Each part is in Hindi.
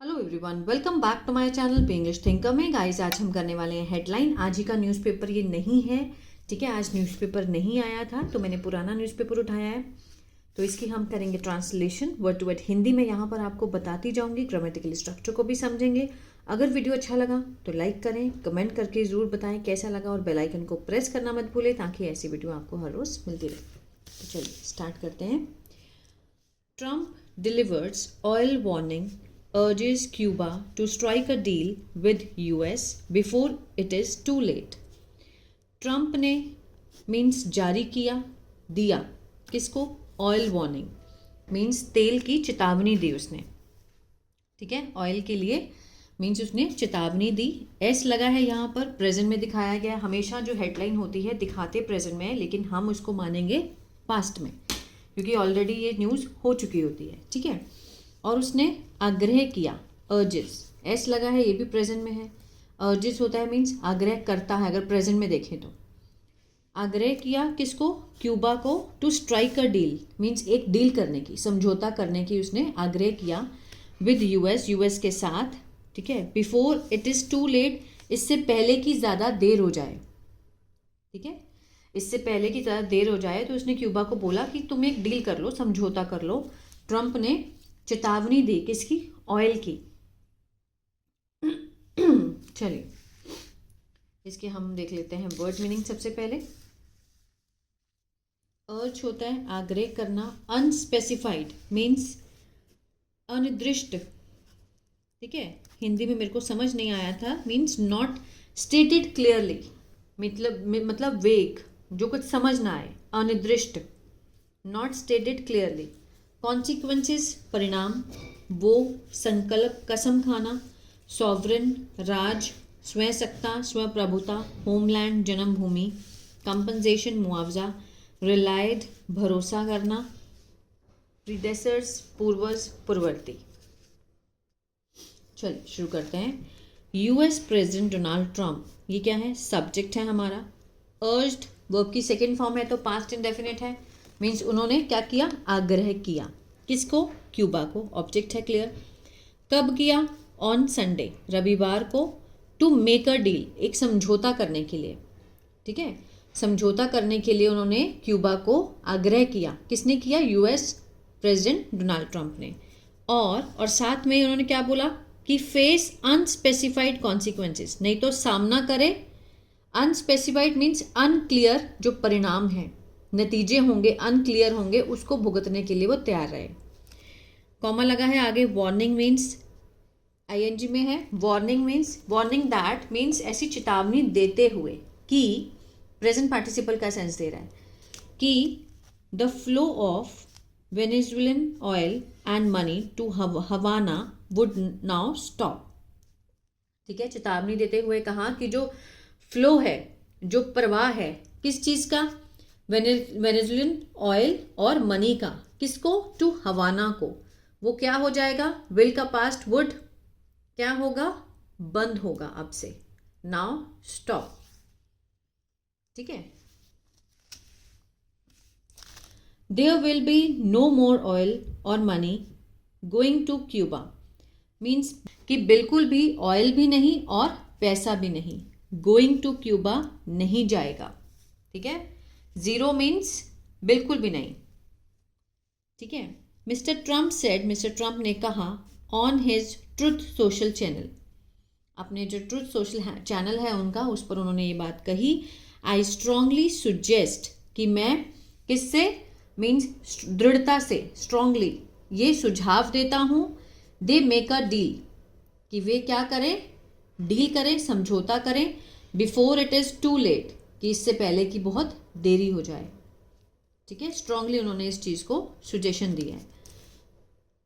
Hello everyone, welcome back to my channel पे इंग्लिश थिंकर में। गाइस, आज हम करने वाले हैं हेडलाइन। आज ही का न्यूज़पेपर ये नहीं है, ठीक है। आज न्यूज़पेपर नहीं आया था तो मैंने पुराना न्यूज़पेपर उठाया है। तो इसकी हम करेंगे translation word to word Hindi में। यहाँ पर आपको बताती जाऊँगी, ग्रामेटिकल स्ट्रक्चर को भी समझेंगे। अगर वीडियो अच्छा लगा तो लाइक करें, कमेंट करके ज़रूर बताएं कैसा लगा, और बेल आइकन को प्रेस करना मत भूलें ताकि ऐसी वीडियो आपको हर रोज़ मिलती रहे। तो चलिए स्टार्ट करते हैं। Trump delivers oil warning, urges Cuba to strike a deal with US before it is too late. Trump ने मीन्स जारी किया, दिया किसको? ऑयल वार्निंग मीन्स तेल की चेतावनी दी उसने, ठीक है। ऑयल के लिए मीन्स उसने चेतावनी दी। एस लगा है यहाँ पर, प्रेजेंट में दिखाया गया। हमेशा जो हेडलाइन होती है दिखाते प्रेजेंट में है, लेकिन हम उसको मानेंगे पास्ट में क्योंकि ऑलरेडी ये न्यूज़ हो चुकी होती है, ठीक है। और उसने आग्रह किया, अर्जेस, एस लगा है, ये भी प्रेजेंट में है। अर्जेस होता है मीन्स आग्रह करता है, अगर प्रेजेंट में देखें तो। आग्रह किया किसको? क्यूबा को। To strike a deal means एक डील करने की, समझौता करने की उसने आग्रह किया। विद यूएस, यूएस के साथ, ठीक है। Before it is too late, इससे पहले की ज़्यादा देर हो जाए, ठीक है। इससे पहले की ज़्यादा देर हो जाए तो उसने क्यूबा को बोला कि तुम एक डील कर लो, समझौता कर लो। ट्रम्प ने चेतावनी दी किसकी? ऑयल की। चलिए इसके हम देख लेते हैं वर्ड मीनिंग। सबसे पहले अर्ज होता है आग्रह करना, अनस्पेसिफाइड मीन्स अनिर्दिष्ट, ठीक है। हिंदी में मेरे को समझ नहीं आया था, मीन्स नॉट स्टेटेड क्लियरली, मतलब वेग, जो कुछ समझ ना आए, अनिर्दिष्ट, नॉट स्टेटेड क्लियरली। कॉन्सिक्वेंसेस, परिणाम। वो, संकल्प, कसम खाना। सॉवरेन, राज। स्वयंसत्ता, स्वप्रभुता। होमलैंड, जन्मभूमि। कंपनसेशन, मुआवजा। रिलायड, भरोसा करना। प्रीडेसर्स, पूर्वज, पूर्ववर्ती। चलिए शुरू करते हैं। यूएस प्रेसिडेंट डोनाल्ड ट्रंप, ये क्या है? सब्जेक्ट है हमारा। अर्ज्ड वर्ब की सेकेंड फॉर्म है तो पास्ट इंडेफिनिट है, मीन्स उन्होंने क्या किया? आग्रह किया किसको? क्यूबा को। ऑब्जेक्ट है क्लियर। कब किया? ऑन संडे, रविवार को। टू मेक अ डील, एक समझौता करने के लिए, ठीक है। समझौता करने के लिए उन्होंने क्यूबा को आग्रह किया। किसने किया? यूएस प्रेसिडेंट डोनाल्ड ट्रंप ने। और साथ में उन्होंने क्या बोला कि फेस अनस्पेसिफाइड कॉन्सिक्वेंसेस, नहीं तो सामना करे। अनस्पेसिफाइड मीन्स अनक्लियर, जो परिणाम है, नतीजे होंगे, अनक्लियर होंगे, उसको भुगतने के लिए वो तैयार रहे। कॉमा लगा है आगे। वार्निंग मीन्स आईएनजी में है। Warning means, warning that means ऐसी चेतावनी देते हुए कि, प्रेजेंट पार्टिसिपल का सेंस दे रहा है कि the flow of Venezuelan oil and money to Havana would now stop, ठीक है। चेतावनी देते हुए कहा कि जो फ्लो है, जो प्रवाह है, किस चीज़ का? वेनेजुएलन ऑयल और मनी का। किसको? टू हवाना को। वो क्या हो जाएगा? विल का पास्ट, वुड क्या होगा? बंद होगा अब से। नाउ स्टॉप, ठीक है। There will be no more oil और money going to Cuba means कि बिल्कुल भी ऑयल भी नहीं और पैसा भी नहीं, गोइंग टू क्यूबा नहीं जाएगा, ठीक है। जीरो मीन्स बिल्कुल भी नहीं, ठीक है। Mister Trump said, mister Trump ने कहा, on his truth social channel, अपने जो ट्रुथ सोशल चैनल है उनका, उस पर उन्होंने ये बात कही। आई स्ट्रांगली सुजेस्ट, कि मैं किससे? मीन्स दृढ़ता से, स्ट्रांगली, ये सुझाव देता हूँ। दे मेक अ डील, कि वे क्या करें? डील करें, समझौता करें। Before it is too late, कि इससे पहले की बहुत देरी हो जाए, ठीक है। स्ट्रांगली उन्होंने इस चीज़ को सुजेशन दिया है।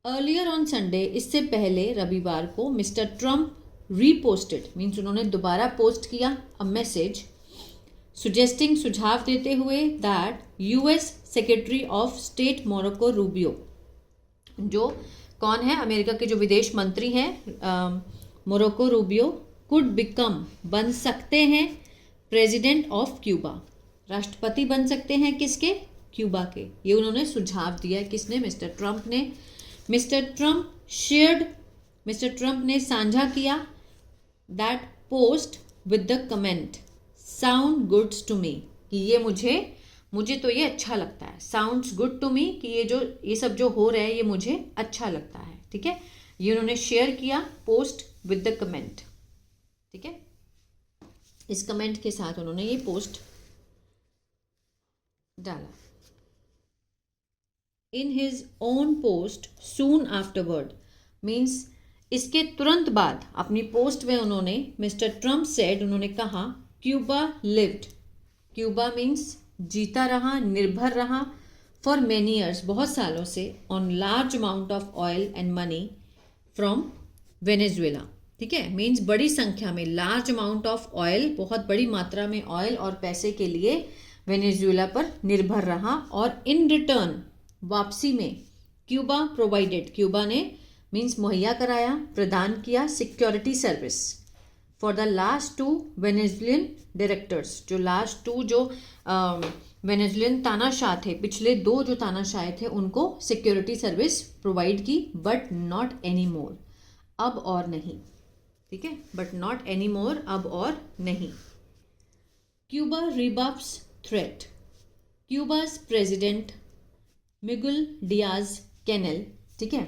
अर्लियर ऑन संडे, इससे पहले रविवार को, मिस्टर ट्रम्प रीपोस्टेड मीन्स उन्होंने दोबारा पोस्ट किया अ मैसेज सुजेस्टिंग, सुझाव देते हुए, that US secretary of state Morocco Rubio, जो कौन है? अमेरिका के जो विदेश मंत्री हैं मोरक्को रूबियो, कुड बिकम, बन सकते हैं, प्रेसिडेंट ऑफ क्यूबा, राष्ट्रपति बन सकते हैं किसके? क्यूबा के। ये उन्होंने सुझाव दिया है। किसने? मिस्टर ट्रम्प ने। Mister Trump shared mister Trump ने साझा किया that post with the comment sound goods to me, कि ये मुझे तो ये अच्छा लगता है, साउंड्स गुड टू मी, कि ये सब जो हो रहा है ये मुझे अच्छा लगता है। ठीक है, ये उन्होंने शेयर किया पोस्ट विद द कमेंट। ठीक है, इस कमेंट के साथ उन्होंने ये पोस्ट डाला। In his own post soon afterward means इसके तुरंत बाद अपनी पोस्ट में उन्होंने मिस्टर ट्रंप सेड, उन्होंने कहा क्यूबा लिव्ड, क्यूबा मीन्स जीता रहा, निर्भर रहा फॉर मेनी ईयर्स, बहुत सालों से, on large amount of oil and money from Venezuela. ठीक है, मीन्स बड़ी संख्या में, लार्ज अमाउंट ऑफ ऑयल, बहुत बड़ी मात्रा में ऑयल और पैसे के लिए वेनेजुएला पर निर्भर रहा, और इन रिटर्न वापसी में क्यूबा प्रोवाइडेड, क्यूबा ने मीन्स मुहैया कराया, प्रदान किया security service for the last 2 Venezuelan directors, जो लास्ट 2 जो वेनेजुएलियन तानाशाह थे, पिछले 2 जो तानाशाह थे, उनको सिक्योरिटी सर्विस प्रोवाइड की, बट नॉट एनी मोर, अब और नहीं। ठीक है, बट नॉट एनी मोर, अब और नहीं। Cuba rebuffs threat, Cuba's president Miguel Diaz Canel, ठीक है,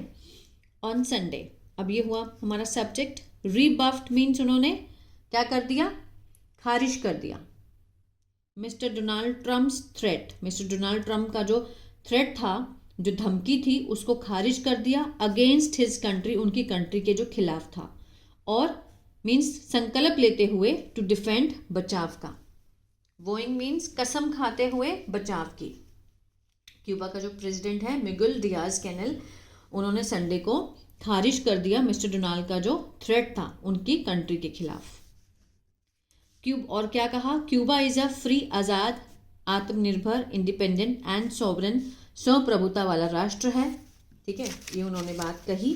ऑन संडे। अब ये हुआ हमारा सब्जेक्ट। रिबफ्ड मीन्स उन्होंने क्या कर दिया, खारिज कर दिया mister Donald Trump's threat, mister Donald Trump का जो थ्रेट था, जो धमकी थी, उसको खारिज कर दिया अगेंस्ट हिज कंट्री, उनकी कंट्री के जो खिलाफ था, और मीन्स संकल्प लेते हुए टू डिफेंड, बचाव का, वोइंग मीन्स कसम खाते हुए बचाव की। क्यूबा का जो प्रेसिडेंट है मिगुल डियाज कैनेल, उन्होंने संडे को खारिज कर दिया मिस्टर डोनाल्ड का जो थ्रेट था उनकी कंट्री के खिलाफ। और क्या कहा, क्यूबा इज अ फ्री, आज़ाद, आत्मनिर्भर, इंडिपेंडेंट एंड सॉवरन, स्वप्रभुता वाला राष्ट्र है। ठीक है, ये उन्होंने बात कही।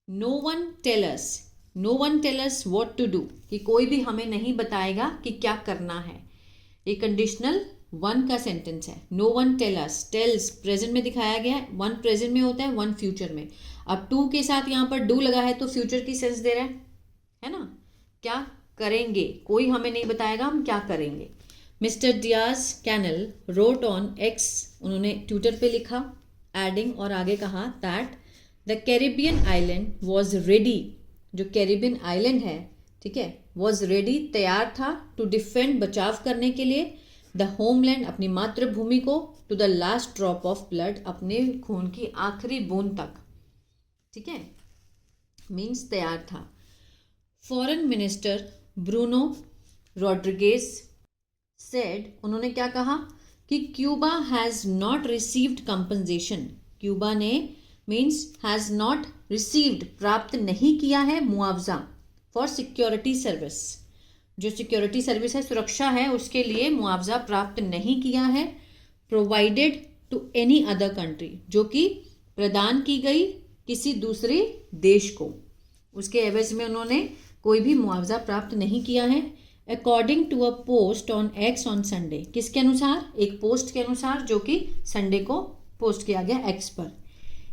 No one tell us what to do, कि कोई भी हमें नहीं बताएगा कि क्या करना है। ये कंडीशनल 1 का सेंटेंस है। No one tell us, tells present में दिखाया गया है, 1 प्रेजेंट में होता है, 1 फ्यूचर में। अब 2 के साथ यहाँ पर डू लगा है तो फ्यूचर की सेंस दे रहा है ना, क्या करेंगे, कोई हमें नहीं बताएगा हम क्या करेंगे। Mister Diaz Canel road on x, उन्होंने ट्विटर पे लिखा, एडिंग, और आगे कहा that the Caribbean island was ready, जो कैरिबियन आइलैंड है, ठीक है, वॉज रेडी, तैयार था, टू डिफेंड, बचाव करने के लिए, द होमलैंड, अपनी मातृभूमि को, to the last drop of blood, अपने खून की आखिरी बूंद तक। ठीक है, मीन्स तैयार था। Foreign minister Bruno Rodriguez said, उन्होंने क्या कहा कि Cuba has not received compensation, Cuba ने मीन्स हैज़ नॉट रिसीव्ड, प्राप्त नहीं किया है, मुआवजा, फॉर सिक्योरिटी सर्विस, जो सिक्योरिटी सर्विस है, सुरक्षा है, उसके लिए मुआवजा प्राप्त नहीं किया है, provided to any other country, जो कि प्रदान की गई किसी दूसरे देश को, उसके एवज में उन्होंने कोई भी मुआवजा प्राप्त नहीं किया है। According to a post on X on Sunday, किसके अनुसार, एक पोस्ट के अनुसार जो कि संडे को पोस्ट किया गया एक्स पर।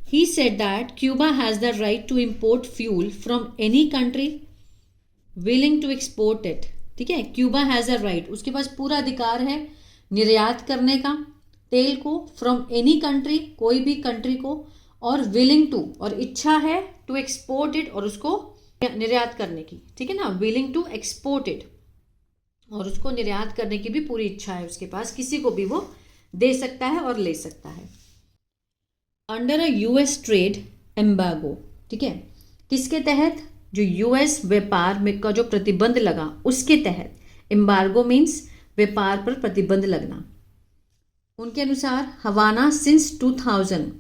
He said that Cuba has the right to import fuel from any country willing to export it. ठीक है, क्यूबा हैज़ अ राइट, उसके पास पूरा अधिकार है निर्यात करने का तेल को, फ्रॉम एनी कंट्री, कोई भी कंट्री को, और विलिंग टू, और इच्छा है, टू एक्सपोर्ट इट, और उसको निर्यात करने की। ठीक है ना, विलिंग टू एक्सपोर्ट इट, और उसको निर्यात करने की भी पूरी इच्छा है उसके पास, किसी को भी वो दे सकता है और ले सकता है। Under a US trade embargo, ठीक है, किसके तहत, जो यूएस व्यापार में का जो प्रतिबंध लगा उसके तहत, एम्बार्गो मीन्स व्यापार पर प्रतिबंध लगना। उनके अनुसार हवाना सिंस 2000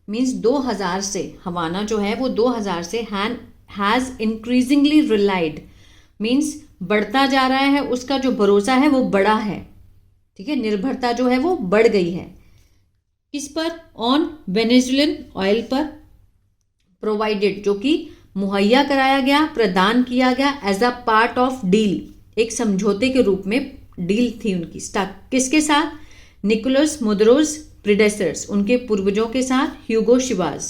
मीन्स 2000 से, हवाना जो है वो 2000 से हैज़ इंक्रीजिंगली रिलाइड मीन्स बढ़ता जा रहा है, उसका जो भरोसा है वो बढ़ा है। ठीक है, निर्भरता जो है वो बढ़ गई है, किस पर, ऑन वेनेजुएलन ऑयल पर, प्रोवाइडेड, जो कि मुहैया कराया गया, प्रदान किया गया, as a part of deal, एक समझौते के रूप में डील थी उनकी, किसके साथ, निकोलस मदुरोज प्रीडेसर्स, उनके पूर्वजों के साथ, ह्यूगो शिवाज।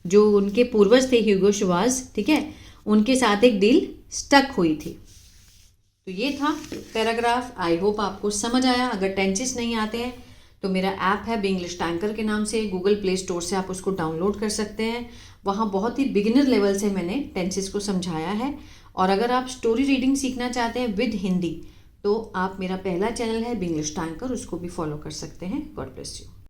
जो उनके पूर्वज थे ह्यूगो शुवाज, ठीक है, उनके साथ एक डील स्टक हुई थी। तो ये था पैराग्राफ। आई होप आपको समझ आया। अगर टेंसेस नहीं आते हैं तो मेरा ऐप है बिंग्लिश टैंकर के नाम से, गूगल प्ले स्टोर से आप उसको डाउनलोड कर सकते हैं। वहाँ बहुत ही बिगिनर लेवल से मैंने टेंसेस को समझाया है। और अगर आप स्टोरी रीडिंग सीखना चाहते हैं विद हिंदी तो आप, मेरा पहला चैनल है बिंग्लिश टैंकर, उसको भी फॉलो कर सकते हैं। God bless you.